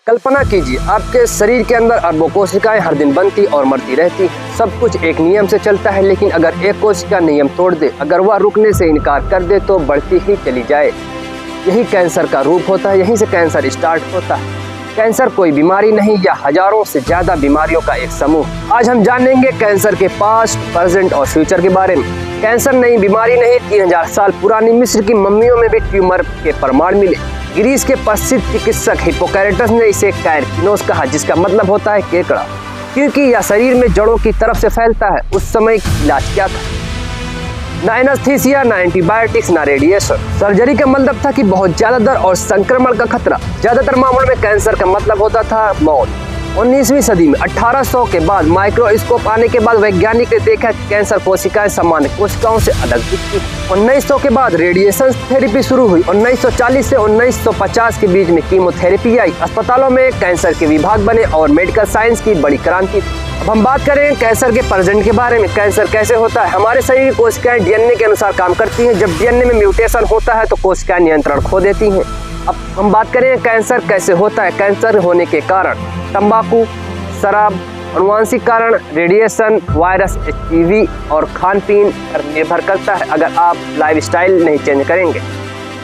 कल्पना कीजिए आपके शरीर के अंदर अरबों कोशिकाएं हर दिन बनती और मरती रहती। सब कुछ एक नियम से चलता है, लेकिन अगर एक कोशिका नियम तोड़ दे, अगर वह रुकने से इनकार कर दे तो बढ़ती ही चली जाए। यही कैंसर का रूप होता है, यहीं से कैंसर स्टार्ट होता है। कैंसर कोई बीमारी नहीं या हजारों से ज्यादा बीमारियों का एक समूह। आज हम जानेंगे कैंसर के पास्ट, प्रेजेंट और फ्यूचर के बारे में। कैंसर नई बीमारी नहीं, 3000 साल पुरानी मिस्र की मम्मियों में भी ट्यूमर के प्रमाण मिले। ग्रीस के प्रसिद्ध चिकित्सक हिप्पोक्रेटस ने इसे कैरकिनोस कहा, जिसका मतलब होता है केकड़ा, क्योंकि यह शरीर में जड़ों की तरफ से फैलता है। उस समय इलाज क्या था? ना एनेस्थीसिया, ना एंटीबायोटिक्स, ना रेडिएशन। सर्जरी का मतलब था कि बहुत ज्यादा दर्द और संक्रमण का खतरा। ज्यादातर मामलों में कैंसर का मतलब होता था मौत। 19वीं सदी में 1800 के बाद माइक्रोस्कोप आने के बाद वैज्ञानिक ने देखा कि कैंसर कोशिकाएं सामान्य कोशिकाओं से अलग दिखती। 1900 के बाद रेडिएशन थेरेपी शुरू हुई। 1940 से 1950 के बीच में कीमोथेरेपी आई। अस्पतालों में कैंसर के विभाग बने और मेडिकल साइंस की बड़ी क्रांति थी। अब हम बात करें कैंसर के प्रेजेंट के बारे में। कैंसर कैसे होता है? हमारे शरीर की कोशिकाएं डीएनए के अनुसार काम करती हैं। जब डीएनए में म्यूटेशन होता है तो कोशिकाएं नियंत्रण खो देती हैं। अब हम बात करें कैंसर कैसे होता है। कैंसर होने के कारण तंबाकू, शराब, अनुवांशिक कारण, रेडिएशन, वायरस, एचपीवी और खान पीन पर निर्भर करता है। अगर आप लाइफस्टाइल नहीं चेंज करेंगे,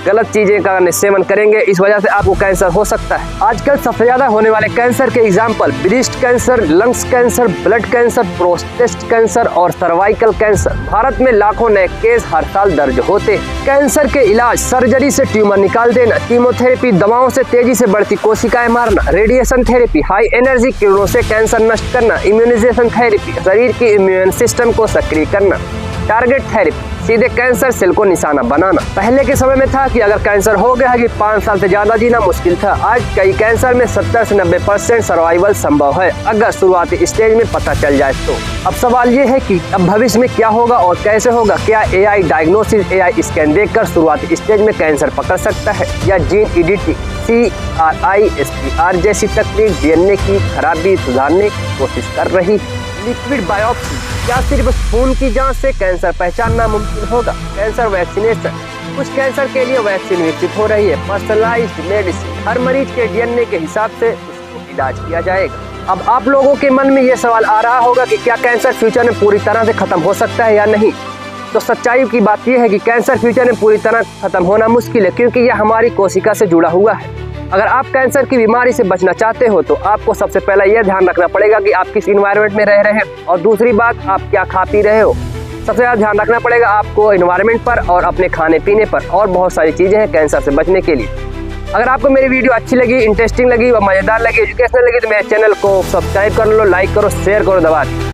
गलत चीजें का सेवन करेंगे, इस वजह से आपको कैंसर हो सकता है। आजकल सबसे ज्यादा होने वाले कैंसर के example breast cancer, lungs cancer, blood cancer, prostate cancer और सर्वाइकल कैंसर। भारत में लाखों नए केस हर साल दर्ज होते हैं। कैंसर के इलाज: सर्जरी से ट्यूमर निकाल देना, कीमोथेरेपी दवाओं से तेजी से बढ़ती कोशिकाएं मारना, रेडिएशन थेरेपी हाई एनर्जी किरणों से कैंसर नष्ट करना, इम्यूनाइजेशन थेरेपी शरीर की इम्यून सिस्टम को सक्रिय करना, टारगेट थेरेपी सीधे कैंसर सेल को निशाना बनाना। पहले के समय में था कि अगर कैंसर हो गया है कि 5 साल से ज्यादा जीना मुश्किल था। आज कई कैंसर में 70 से 90% सर्वाइवल संभव है, अगर शुरुआती स्टेज में पता चल जाए तो। अब सवाल ये है कि अब भविष्य में क्या होगा और कैसे होगा? क्या एआई डायग्नोसिस, एआई स्कैन देखकर शुरुआती स्टेज में कैंसर पकड़ सकता है, या जीन एडिटिंग, CRISPR जैसी तकनीक डीएनए की खराबी सुधारने की कोशिश कर रही? लिक्विड बायोप्सी, क्या सिर्फ खून की जांच से कैंसर पहचानना मुमकिन होगा? कैंसर वैक्सीनेशन, कुछ कैंसर के लिए वैक्सीन विकसित हो रही है। पर्सनलाइज्ड मेडिसिन, हर मरीज के डीएनए के हिसाब से उसको इलाज किया जाएगा। अब आप लोगों के मन में ये सवाल आ रहा होगा कि क्या कैंसर फ्यूचर में पूरी तरह से खत्म हो सकता है या नहीं? तो सच्चाई की बात यह है कि कैंसर फ्यूचर में पूरी तरह खत्म होना मुश्किल है, क्योंकि यह हमारी कोशिका से जुड़ा हुआ है। अगर आप कैंसर की बीमारी से बचना चाहते हो तो आपको सबसे पहले यह ध्यान रखना पड़ेगा कि आप किस इन्वायरमेंट में रह रहे हैं, और दूसरी बात आप क्या खा पी रहे हो। सबसे ज़्यादा ध्यान रखना पड़ेगा आपको इन्वायरमेंट पर और अपने खाने पीने पर, और बहुत सारी चीज़ें हैं कैंसर से बचने के लिए। अगर आपको मेरी वीडियो अच्छी लगी, इंटरेस्टिंग लगी और मज़ेदार लगी, एजुकेशनल लगी तो मेरे चैनल को सब्सक्राइब कर लो, लाइक करो, शेयर करो, दबा दो।